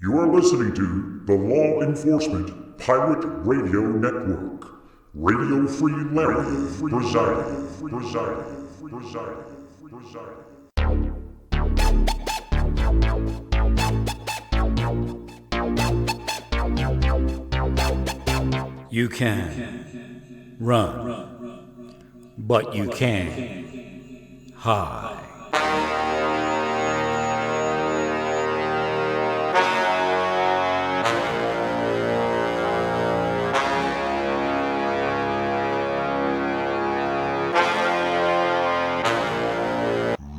You are listening to the Law Enforcement Pirate Radio Network. Radio Free Larry presiding. You can run, but you can't hide.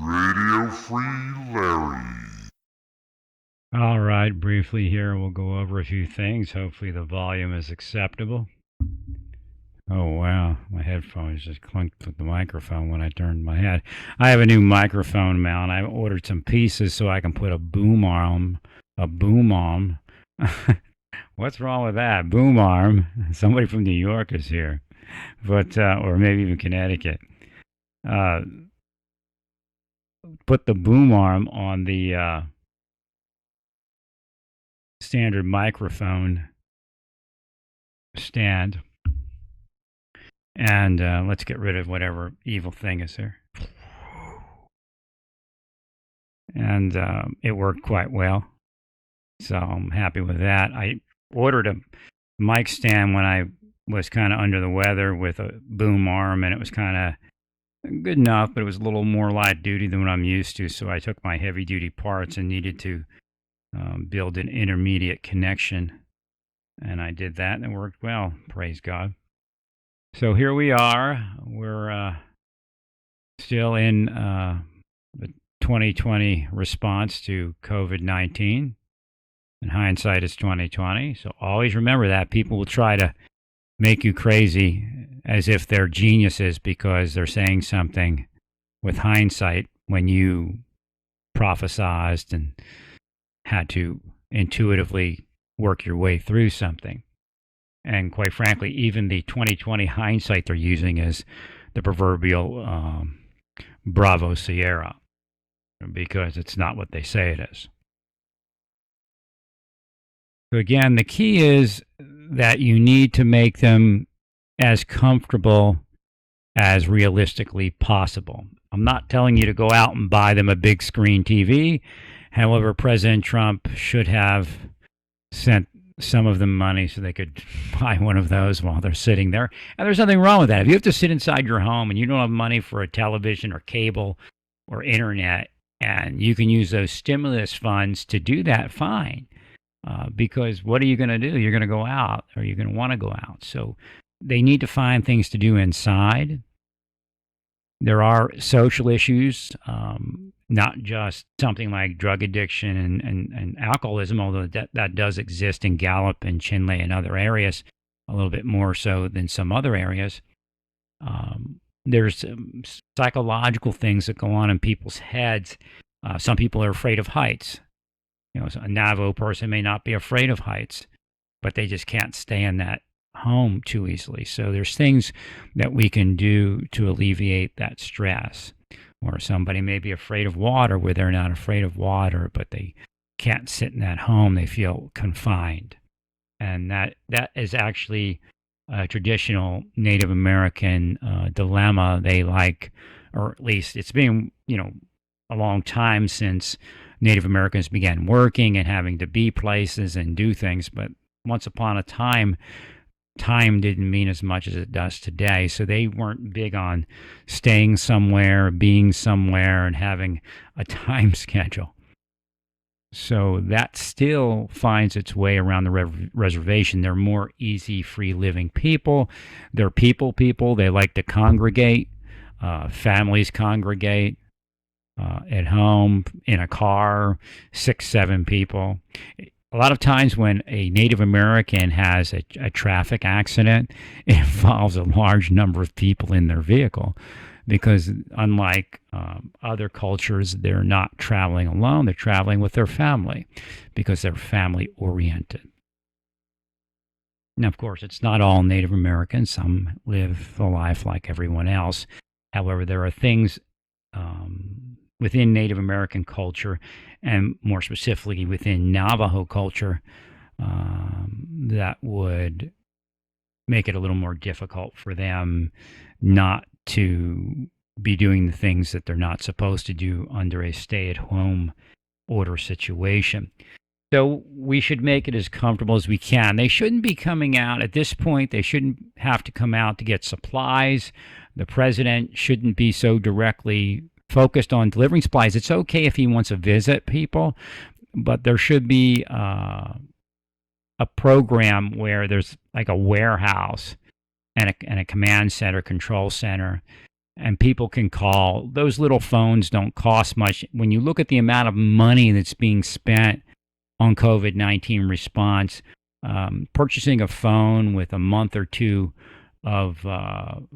Radio Free Larry. All right, briefly here, we'll go over a few things. Hopefully the volume is acceptable. Oh, wow, my headphones just clunked with the microphone when I turned my head. I have a new microphone mount. I ordered some pieces so I can put a boom arm. What's wrong with that? Boom arm. Somebody from New York is here, but or maybe even Connecticut. Put the boom arm on the standard microphone stand, and let's get rid of whatever evil thing is there. And it worked quite well, so I'm happy with that. I ordered a mic stand when I was kind of under the weather with a boom arm, and it was kind of good enough, but it was a little more light duty than what I'm used to, so I took my heavy duty parts and needed to build an intermediate connection, and I did that, and it worked well, praise God. So here we are. We're still in the 2020 response to COVID-19. In hindsight, it's 2020. So always remember that. People will try to make you crazy as if they're geniuses because they're saying something with hindsight when you prophesized and had to intuitively work your way through something. And quite frankly, even the 2020 hindsight they're using is the proverbial Bravo Sierra, because it's not what they say it is. So again, the key is that you need to make them as comfortable as realistically possible. I'm not telling you to go out and buy them a big screen TV. However, President Trump should have sent some of them money so they could buy one of those while they're sitting there. And there's nothing wrong with that. If you have to sit inside your home and you don't have money for a television or cable or internet, and you can use those stimulus funds to do that, fine. Because what are you going to do? You're going to go out, or you're going to want to go out. So they need to find things to do inside. There are social issues, not just something like drug addiction and alcoholism, although that does exist in Gallup and Chinle and other areas, a little bit more so than some other areas. There's psychological things that go on in people's heads. Some people are afraid of heights. You know, so a Navajo person may not be afraid of heights, but they just can't stay in that home too easily. So there's things that we can do to alleviate that stress. Or somebody may be afraid of water where they're not afraid of water, but they can't sit in that home. They feel confined. And that is actually a traditional Native American dilemma. They like, or at least it's been, a long time since Native Americans began working and having to be places and do things. But once upon a time didn't mean as much as it does today. So they weren't big on staying somewhere, being somewhere, and having a time schedule. So that still finds its way around the reservation. They're more easy, free living people. They're people. They like to congregate. Families congregate at home, in a car, 6, 7 people. A lot of times when a Native American has a traffic accident, it involves a large number of people in their vehicle, because unlike other cultures, they're not traveling alone. They're traveling with their family because they're family oriented. Now, of course, it's not all Native Americans. Some live the life like everyone else. However, there are things within Native American culture, and more specifically within Navajo culture, that would make it a little more difficult for them not to be doing the things that they're not supposed to do under a stay-at-home order situation. So we should make it as comfortable as we can. They shouldn't be coming out at this point. They shouldn't have to come out to get supplies. The president shouldn't be so directly focused on delivering supplies. It's okay if he wants to visit people, but there should be a program where there's like a warehouse and a command center, control center, and people can call. Those little phones don't cost much. When you look at the amount of money that's being spent on COVID-19 response, purchasing a phone with a month or two of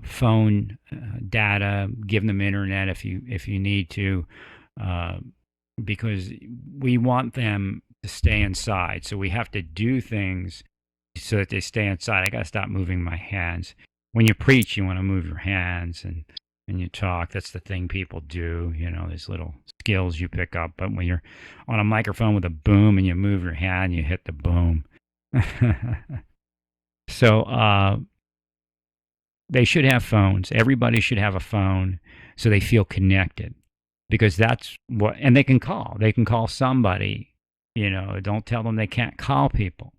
phone data, give them internet if you need to, because we want them to stay inside. So we have to do things so that they stay inside. I got to stop moving my hands. When you preach, you want to move your hands, and you talk. That's the thing people do. These little skills you pick up. But when you're on a microphone with a boom and you move your hand, you hit the boom. So they should have phones. Everybody should have a phone so they feel connected, because that's what, and they can call. They can call somebody. Don't tell them they can't call people.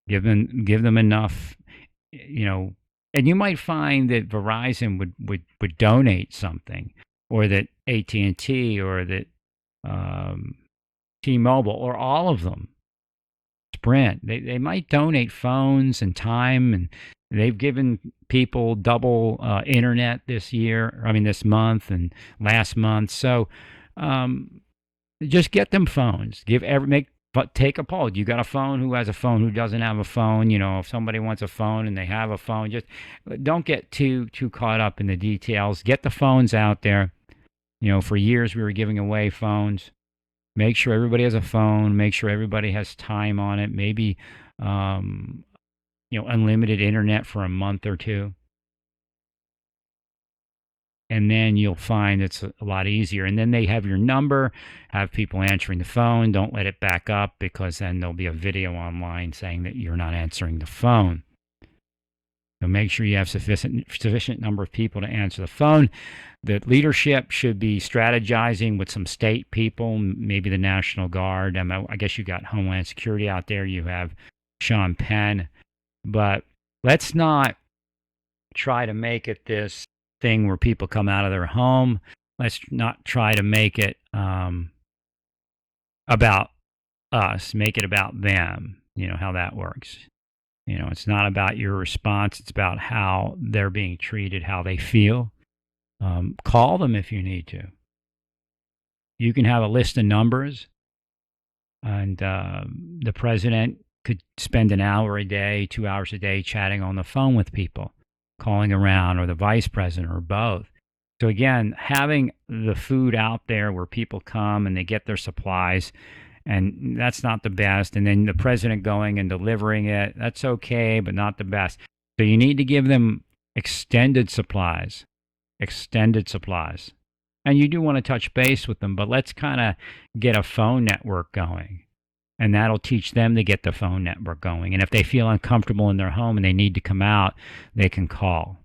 Give them enough, and you might find that Verizon would donate something, or that AT&T, or that T-Mobile, or all of them, Sprint. They might donate phones and time, and they've given people double internet this month and last month. So just get them phones. Take a poll. You got a phone? Who has a phone? Who doesn't have a phone? If somebody wants a phone and they have a phone, just don't get too caught up in the details. Get the phones out there. For years we were giving away phones. Make sure everybody has a phone. Make sure everybody has time on it. Maybe unlimited internet for a month or two. And then you'll find it's a lot easier. And then they have your number, have people answering the phone. Don't let it back up, because then there'll be a video online saying that you're not answering the phone. So make sure you have sufficient number of people to answer the phone. The leadership should be strategizing with some state people, maybe the National Guard. I guess you got Homeland Security out there. You have Sean Penn. But let's not try to make it this thing where people come out of their home. Let's not try to make it about us. Make it about them. How that works. It's not about your response. It's about how they're being treated, how they feel. Call them if you need to. You can have a list of numbers, and the president could spend an hour a day, 2 hours a day chatting on the phone with people, calling around, or the vice president, or both. So again, having the food out there where people come and they get their supplies, and that's not the best. And then the president going and delivering it, that's okay, but not the best. So you need to give them extended supplies. And you do want to touch base with them, but let's kind of get a phone network going. And that'll teach them to get the phone network going. And if they feel uncomfortable in their home and they need to come out, they can call.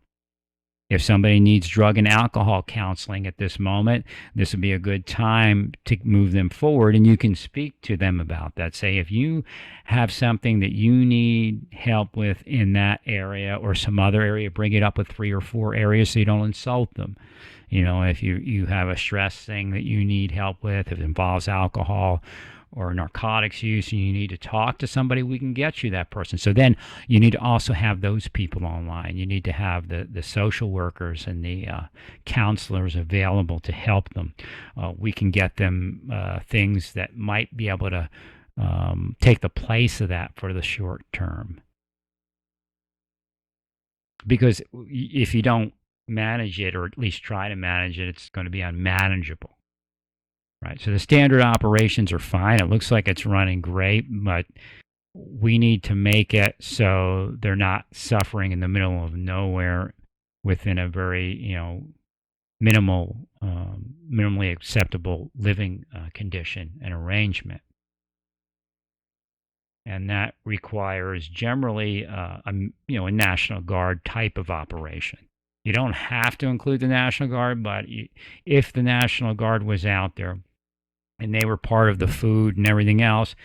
If somebody needs drug and alcohol counseling at this moment, this would be a good time to move them forward, and you can speak to them about that. Say, if you have something that you need help with in that area or some other area, bring it up with 3 or 4 areas so you don't insult them. If you have a stress thing that you need help with, if it involves alcohol or narcotics use, and you need to talk to somebody, we can get you that person. So then you need to also have those people online. You need to have the social workers and the counselors available to help them. We can get them things that might be able to take the place of that for the short term. Because if you don't manage it, or at least try to manage it, it's going to be unmanageable. Right. So the standard operations are fine. It looks like it's running great, but we need to make it so they're not suffering in the middle of nowhere within a very, minimally acceptable living condition and arrangement. And that requires generally a National Guard type of operation. You don't have to include the National Guard, but if the National Guard was out there and they were part of the food and everything else,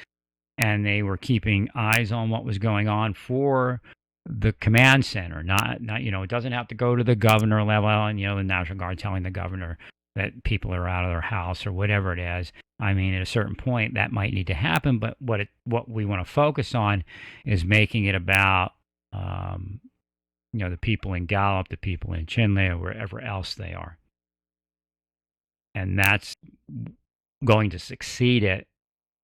and they were keeping eyes on what was going on for the command center, not it doesn't have to go to the governor level and the National Guard telling the governor that people are out of their house or whatever it is. I mean, at a certain point that might need to happen, but what we want to focus on is making it about the people in Gallup, the people in Chinle, or wherever else they are. And that's going to succeed it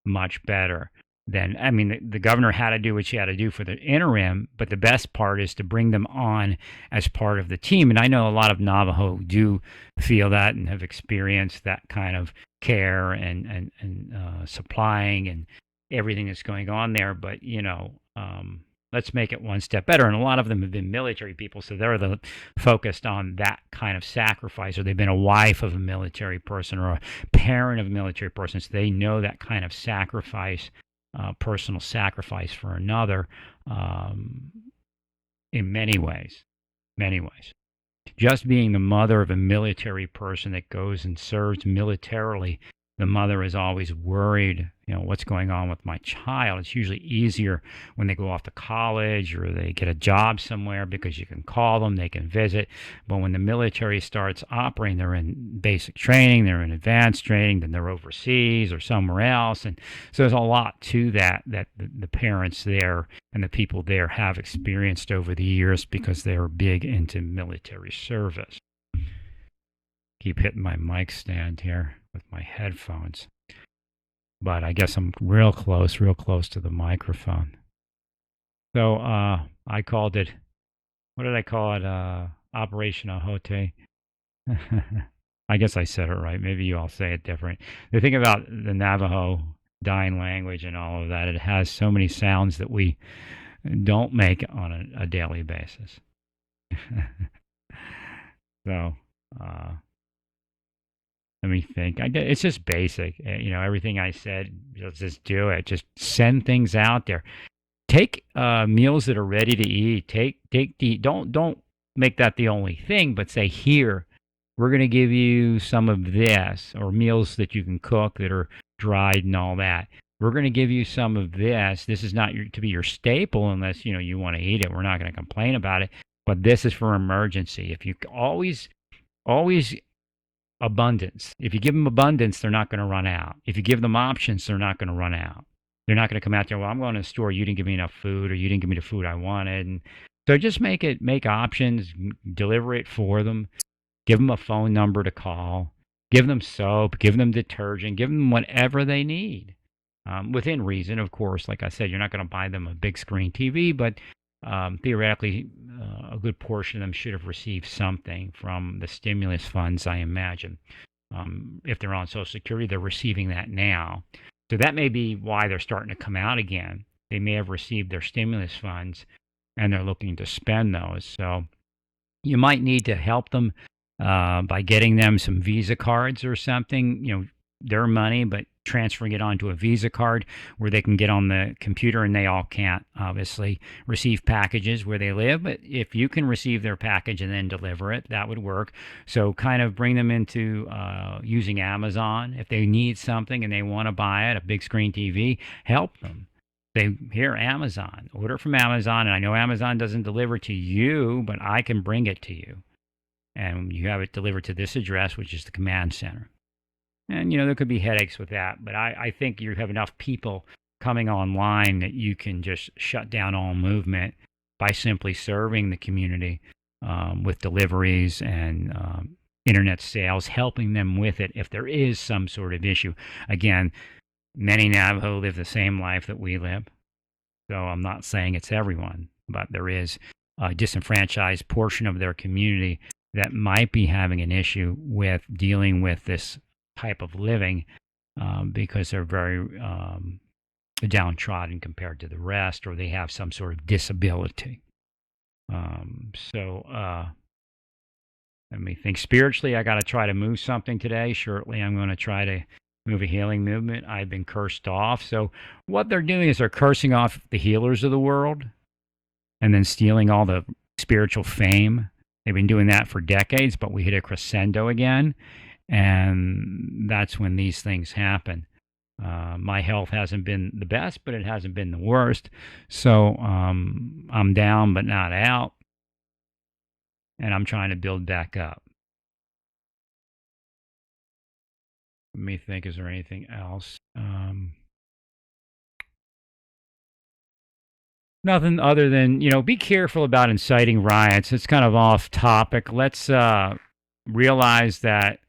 much better than, I mean, the governor had to do what she had to do for the interim, but the best part is to bring them on as part of the team. And I know a lot of Navajo do feel that and have experienced that kind of care and supplying and everything that's going on there. But, let's make it one step better. And a lot of them have been military people, so they're focused on that kind of sacrifice, or they've been a wife of a military person or a parent of a military person, so they know that kind of sacrifice, personal sacrifice for another, in many ways. Just being the mother of a military person that goes and serves militarily, the mother is always worried, what's going on with my child. It's usually easier when they go off to college or they get a job somewhere because you can call them, they can visit. But when the military starts operating, they're in basic training, they're in advanced training, then they're overseas or somewhere else. And so there's a lot to that the parents there and the people there have experienced over the years because they're big into military service. Keep hitting my mic stand here with my headphones. But I guess I'm real close to the microphone. So I called it, what did I call it? Operation Ahote. I guess I said it right. Maybe you all say it different. The thing about the Navajo dying language and all of that, it has so many sounds that we don't make on a daily basis. So, let me think. It's just basic. Everything I said, just do it. Just send things out there. Take meals that are ready to eat. Don't make that the only thing, but say, here, we're going to give you some of this, or meals that you can cook that are dried and all that. We're going to give you some of this. This is not to be your staple unless, you want to eat it. We're not going to complain about it, but this is for emergency. If you always abundance. If you give them abundance, they're not going to run out. If you give them options, they're not going to run out. They're not going to come out there, well, I'm going to the store, you didn't give me enough food, or you didn't give me the food I wanted. And so just make options, deliver it for them, give them a phone number to call, give them soap, give them detergent, give them whatever they need. Within reason, of course. Like I said, you're not going to buy them a big screen TV, but theoretically, a good portion of them should have received something from the stimulus funds, I imagine. If they're on Social Security, they're receiving that now. So that may be why they're starting to come out again. They may have received their stimulus funds and they're looking to spend those. So you might need to help them by getting them some Visa cards or something, their money, but transferring it onto a Visa card where they can get on the computer, and they all can't obviously receive packages where they live. But if you can receive their package and then deliver it, that would work. So kind of bring them into using Amazon. If they need something and they want to buy it, a big screen TV, help them. Say, here, Amazon, order from Amazon. And I know Amazon doesn't deliver to you, but I can bring it to you. And you have it delivered to this address, which is the command center. And, there could be headaches with that, but I think you have enough people coming online that you can just shut down all movement by simply serving the community with deliveries and internet sales, helping them with it if there is some sort of issue. Again, many Navajo live the same life that we live, so I'm not saying it's everyone, but there is a disenfranchised portion of their community that might be having an issue with dealing with this type of living because they're very downtrodden compared to the rest, or they have some sort of disability. So Let me think. Spiritually, I got to try to move something today. Shortly, I'm going to try to move a healing movement. I've been cursed off. So what they're doing is they're cursing off the healers of the world and then stealing all the spiritual fame. They've been doing that for decades, but we hit a crescendo again. And that's when these things happen. My health hasn't been the best, but it hasn't been the worst. So I'm down, but not out. And I'm trying to build back up. Let me think, is there anything else? Nothing other than, be careful about inciting riots. It's kind of off topic. Let's realize that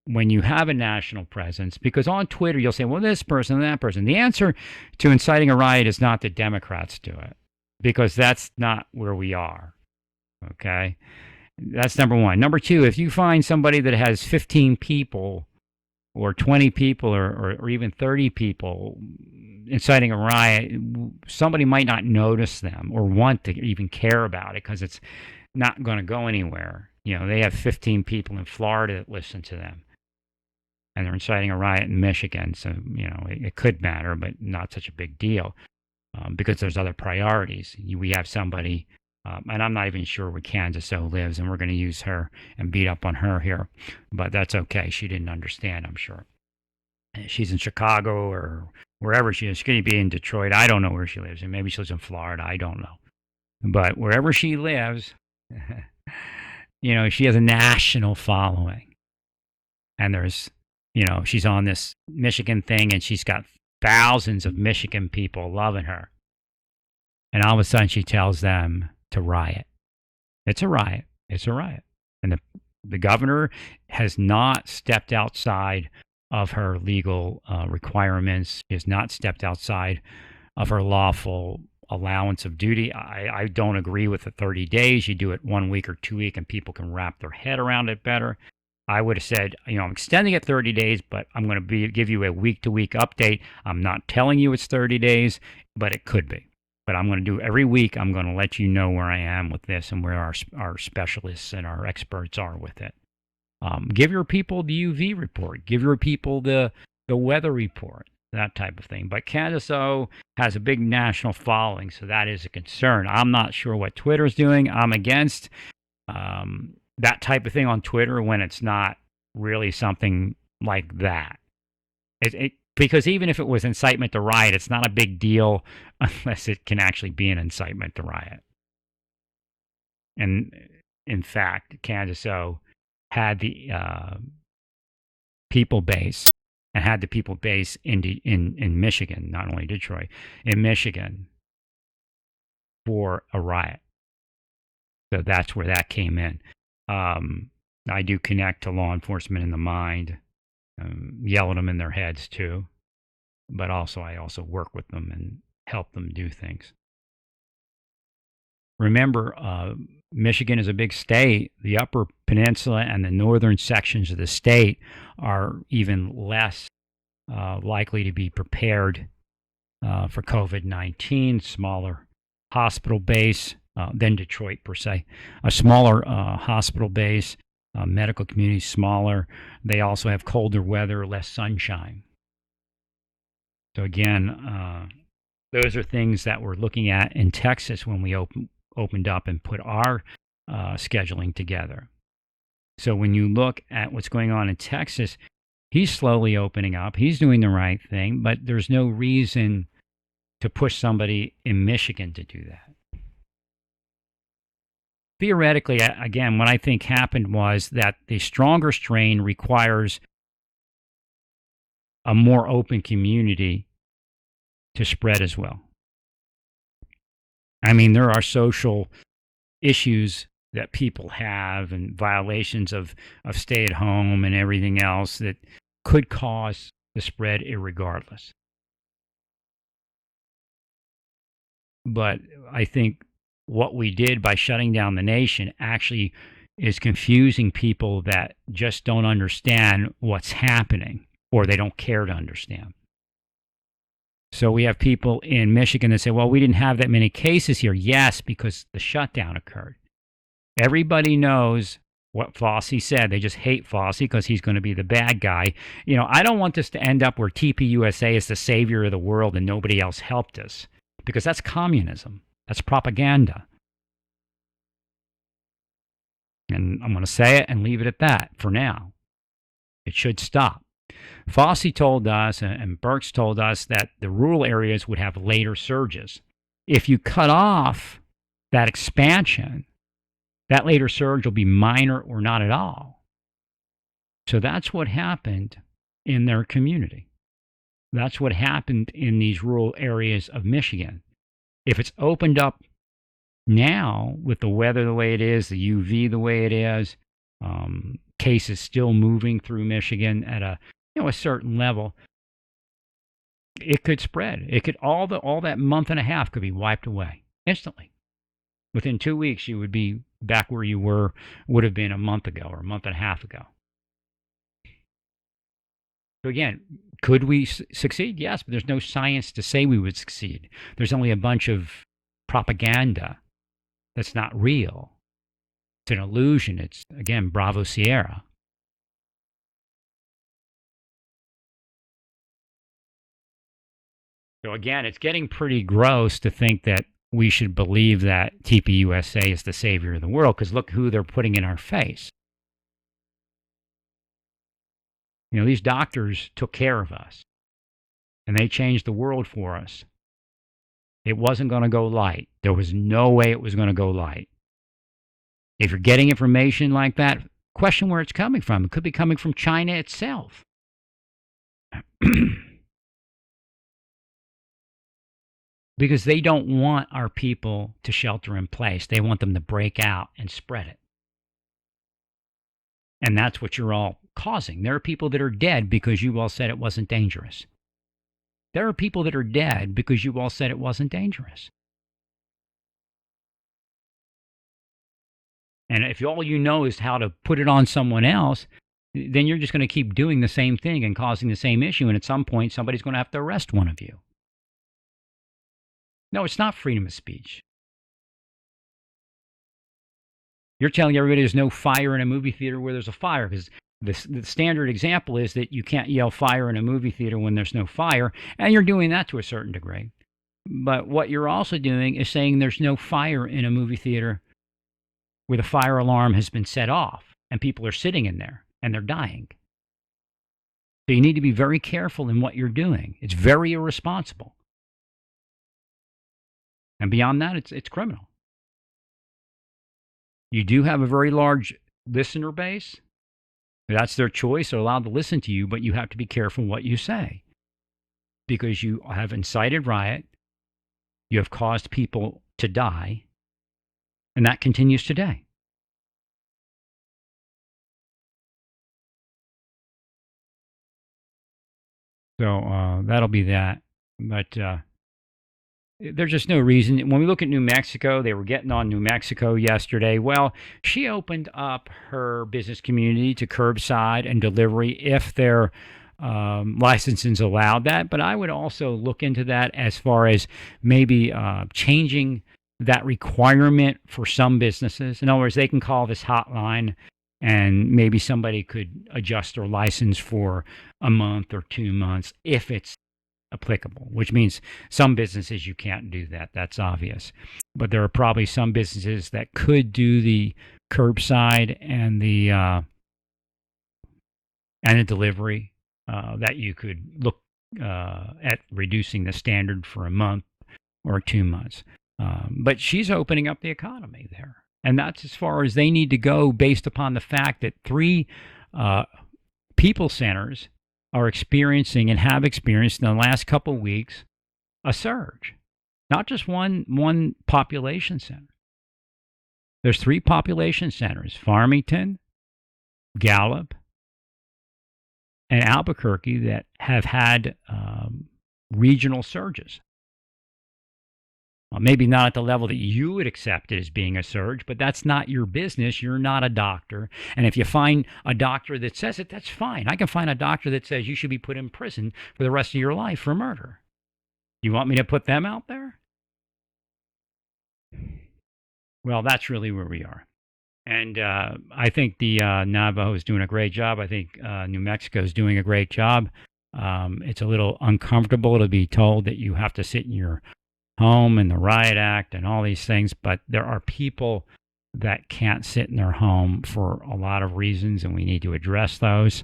when you have a national presence, because on Twitter you'll say, well, this person, that person. The answer to inciting a riot is not that Democrats do it, because that's not where we are. Okay? That's number one. Number two, if you find somebody that has 15 people or 20 people or even 30 people inciting a riot, somebody might not notice them or want to even care about it because it's not going to go anywhere. They have 15 people in Florida that listen to them, and they're inciting a riot in Michigan. So, it could matter, but not such a big deal because there's other priorities. We have somebody, and I'm not even sure where Kansas O lives, and we're going to use her and beat up on her here. But that's okay. She didn't understand, I'm sure. She's in Chicago or wherever she is. She could be in Detroit. I don't know where she lives. And maybe she lives in Florida. I don't know. But wherever she lives, she has a national following. And there's, she's on this Michigan thing, and she's got thousands of Michigan people loving her. And all of a sudden she tells them to riot. It's a riot. It's a riot. And the governor has not stepped outside of her legal requirements. She has not stepped outside of her lawful allowance of duty. I don't agree with the 30 days. You do it 1 week or 2 weeks and people can wrap their head around it better. I would have said, I'm extending it 30 days, but I'm going to give you a week-to-week update. I'm not telling you it's 30 days, but it could be. But I'm going to do every week. I'm going to let you know where I am with this and where our specialists and our experts are with it. Give your people the UV report. Give your people the weather report, that type of thing. But Kansas O has a big national following, so that is a concern. I'm not sure what Twitter's doing. I'm against that type of thing on Twitter when it's not really something like that. Because even if it was incitement to riot, it's not a big deal unless it can actually be an incitement to riot. And in fact, Kansas O had the people base, and had the people base in Michigan, not only Detroit, in Michigan for a riot. So that's where that came in. I do connect to law enforcement in the mind, yell at them in their heads too, but I also work with them and help them do things. Remember, Michigan is a big state. The Upper Peninsula and the northern sections of the state are even less likely to be prepared for COVID-19, smaller hospital base than Detroit per se. A smaller hospital base, medical community smaller. They also have colder weather, less sunshine. So again, those are things that we're looking at in Texas when we opened up and put our scheduling together. So when you look at what's going on in Texas, he's slowly opening up. He's doing the right thing, but there's no reason to push somebody in Michigan to do that. Theoretically, again, what I think happened was that the stronger strain requires a more open community to spread as well. I mean, there are social issues that people have and violations of stay at home and everything else that could cause the spread irregardless. But I think what we did by shutting down the nation actually is confusing people that just don't understand what's happening, or they don't care to understand. So we have people in Michigan that say, well, we didn't have that many cases here. Yes, because the shutdown occurred. Everybody knows what Fossey said. They just hate Fossey because he's going to be the bad guy. I don't want this to end up where TPUSA is the savior of the world and nobody else helped us, because that's communism. That's propaganda. And I'm going to say it and leave it at that for now. It should stop. Fossey told us, and Birx told us, that the rural areas would have later surges. If you cut off that expansion, that later surge will be minor or not at all. So that's what happened in their community. That's what happened in these rural areas of Michigan. If it's opened up now, with the weather the way it is, the UV the way it is, cases still moving through Michigan at a certain level, it could spread. It could all that month and a half could be wiped away instantly. Within 2 weeks, you would be back where you would have been a month ago or a month and a half ago. So again, could we succeed? Yes, but there's no science to say we would succeed. There's only a bunch of propaganda that's not real. It's an illusion. It's, again, Bravo Sierra. So again, it's getting pretty gross to think that we should believe that TPUSA is the savior of the world, because look who they're putting in our face. These doctors took care of us, and they changed the world for us. It wasn't going to go light. There was no way it was going to go light. If you're getting information like that, question where it's coming from. It could be coming from China itself. Because they don't want our people to shelter in place. They want them to break out and spread it. And that's what you're all causing. There are people that are dead because you all said it wasn't dangerous. There are people that are dead because you all said it wasn't dangerous. And if all you know is how to put it on someone else, then you're just going to keep doing the same thing and causing the same issue. And at some point, somebody's going to have to arrest one of you. No, it's not freedom of speech. You're telling everybody there's no fire in a movie theater where there's a fire, because the standard example is that you can't yell fire in a movie theater when there's no fire, and you're doing that to a certain degree. But what you're also doing is saying there's no fire in a movie theater where the fire alarm has been set off and people are sitting in there and they're dying. So you need to be very careful in what you're doing. It's very irresponsible. And beyond that, it's criminal. You do have a very large listener base. That's their choice. They're allowed to listen to you, but you have to be careful what you say, because you have incited riot. You have caused people to die, and that continues today. So that'll be that. But there's just no reason. When we look at New Mexico, they were getting on New Mexico yesterday. Well, she opened up her business community to curbside and delivery if their licensing allowed that. But I would also look into that as far as maybe changing that requirement for some businesses. In other words, they can call this hotline and maybe somebody could adjust their license for a month or 2 months if it's applicable, which means some businesses you can't do that. That's obvious. But there are probably some businesses that could do the curbside and the delivery that you could look at reducing the standard for a month or 2 months. But she's opening up the economy there. And that's as far as they need to go, based upon the fact that 3 people centers are experiencing and have experienced in the last couple of weeks a surge. Not just one population center. There's 3 population centers: Farmington, Gallup, and Albuquerque, that have had regional surges. Well, maybe not at the level that you would accept it as being a surge, but that's not your business. You're not a doctor. And if you find a doctor that says it, that's fine. I can find a doctor that says you should be put in prison for the rest of your life for murder. You want me to put them out there? Well, that's really where we are. And I think the Navajo is doing a great job. I think New Mexico is doing a great job. It's a little uncomfortable to be told that you have to sit in your home and the Riot Act and all these things, but there are people that can't sit in their home for a lot of reasons, and we need to address those.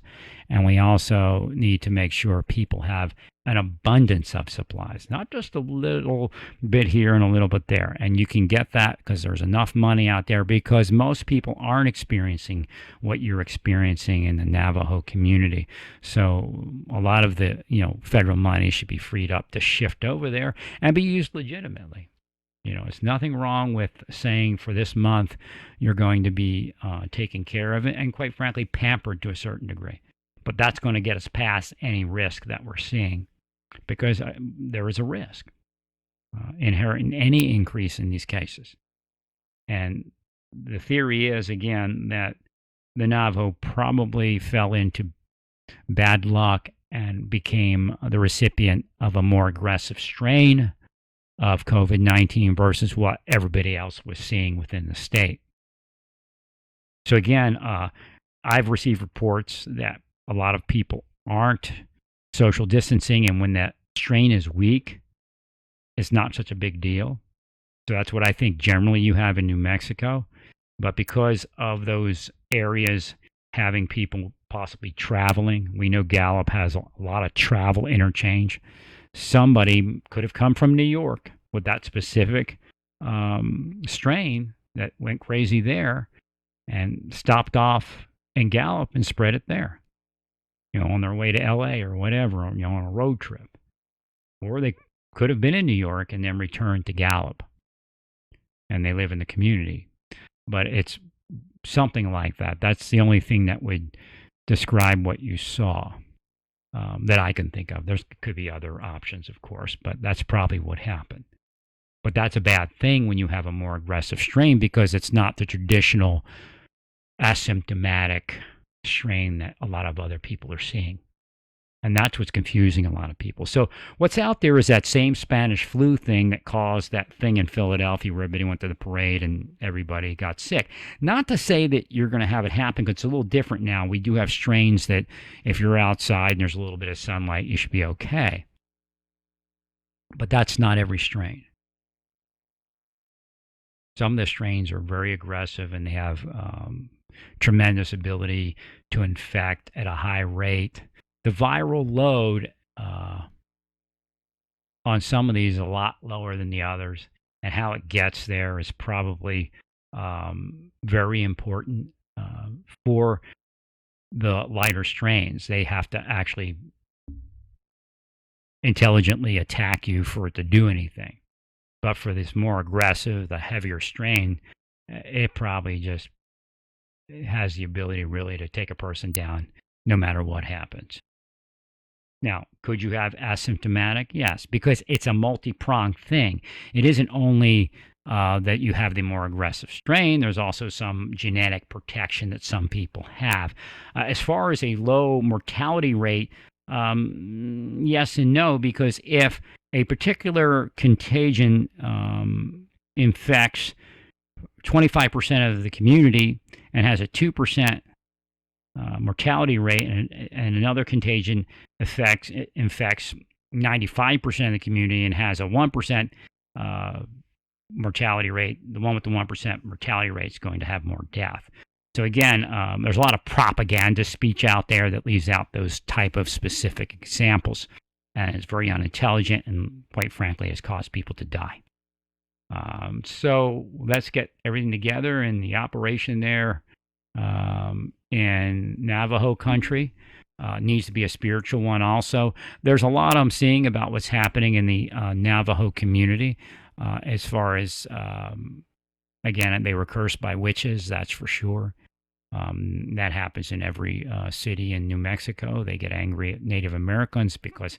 And we also need to make sure people have an abundance of supplies, not just a little bit here and a little bit there. And you can get that because there's enough money out there, because most people aren't experiencing what you're experiencing in the Navajo community. So a lot of the federal money should be freed up to shift over there and be used legitimately. It's nothing wrong with saying for this month you're going to be taken care of and quite frankly pampered to a certain degree. But that's going to get us past any risk that we're seeing, because there is a risk inherent in any increase in these cases. And the theory is, again, that the Navajo probably fell into bad luck and became the recipient of a more aggressive strain of COVID-19 versus what everybody else was seeing within the state. So again, I've received reports that a lot of people aren't social distancing, and when that strain is weak, it's not such a big deal. So that's what I think generally you have in New Mexico. But because of those areas having people possibly traveling, we know Gallup has a lot of travel interchange. Somebody could have come from New York with that specific strain that went crazy there and stopped off in Gallup and spread it there, on their way to LA or whatever, on a road trip. Or they could have been in New York and then returned to Gallup and they live in the community. But it's something like that. That's the only thing that would describe what you saw that I can think of. There could be other options, of course, but that's probably what happened. But that's a bad thing when you have a more aggressive strain, because it's not the traditional asymptomatic strain that a lot of other people are seeing. And that's what's confusing a lot of people. So what's out there is that same Spanish flu thing that caused that thing in Philadelphia where everybody went to the parade and everybody got sick. Not to say that you're going to have it happen, because it's a little different now. We do have strains that if you're outside and there's a little bit of sunlight, you should be okay. But that's not every strain. Some of the strains are very aggressive and they have tremendous ability to infect at a high rate. The viral load on some of these is a lot lower than the others, and how it gets there is probably very important for the lighter strains. They have to actually intelligently attack you for it to do anything. But for this more aggressive, the heavier strain, it probably just has the ability really to take a person down no matter what happens. Now, could you have asymptomatic? Yes, because it's a multi-pronged thing. It isn't only that you have the more aggressive strain. There's also some genetic protection that some people have. As far as a low mortality rate, yes and no, because if a particular contagion infects 25% of the community and has a 2% mortality rate, and another contagion infects 95% of the community and has a 1% mortality rate, the one with the 1% mortality rate is going to have more death. So again, there's a lot of propaganda speech out there that leaves out those type of specific examples, and it's very unintelligent and quite frankly has caused people to die. So let's get everything together in the operation there in Navajo country. Needs to be a spiritual one also. There's a lot I'm seeing about what's happening in the Navajo community as far as, again, they were cursed by witches, that's for sure. That happens in every city in New Mexico. They get angry at Native Americans because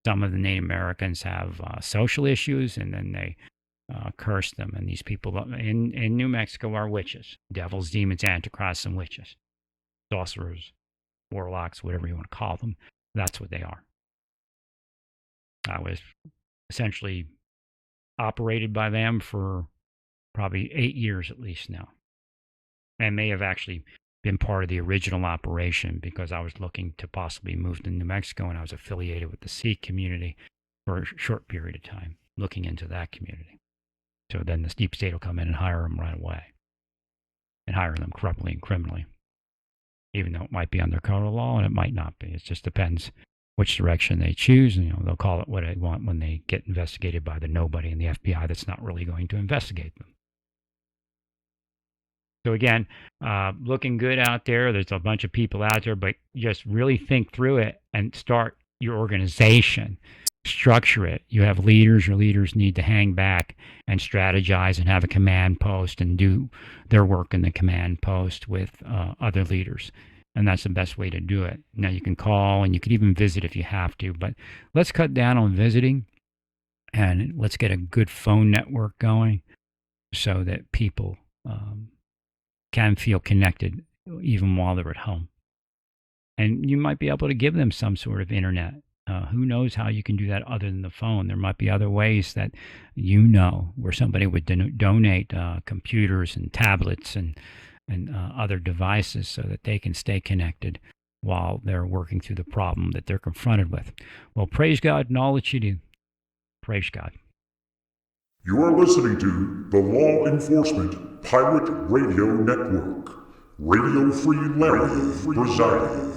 some of the Native Americans have social issues, and then they curse them. And these people in New Mexico are witches, devils, demons, antichrists, and witches, sorcerers, warlocks, whatever you want to call them. That's what they are. I was essentially operated by them for probably 8 years at least now. and may have actually been part of the original operation, because I was looking to possibly move to New Mexico, and I was affiliated with the Sikh community for a short period of time, looking into that community. So then the deep state will come in and hire them right away, and hire them corruptly and criminally, even though it might be under color law and it might not be. It just depends which direction they choose. And, they'll call it what they want when they get investigated by the nobody in the FBI that's not really going to investigate them. So again, looking good out there. There's a bunch of people out there, but just really think through it and start your organization. Structure it. You have leaders. Your leaders need to hang back and strategize and have a command post and do their work in the command post with other leaders. And that's the best way to do it. Now, you can call and you could even visit if you have to, but let's cut down on visiting, and let's get a good phone network going so that people can feel connected even while they're at home. And you might be able to give them some sort of internet. Who knows how you can do that other than the phone? There might be other ways that where somebody would donate computers and tablets and other devices so that they can stay connected while they're working through the problem that they're confronted with. Well, praise God in all that you do. Praise God. You are listening to the Law Enforcement Pirate Radio Network. Radio Free Larry presiding.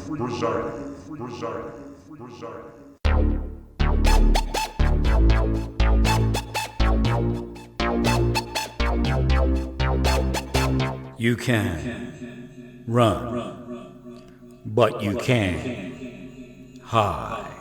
You can run, but you can't hide.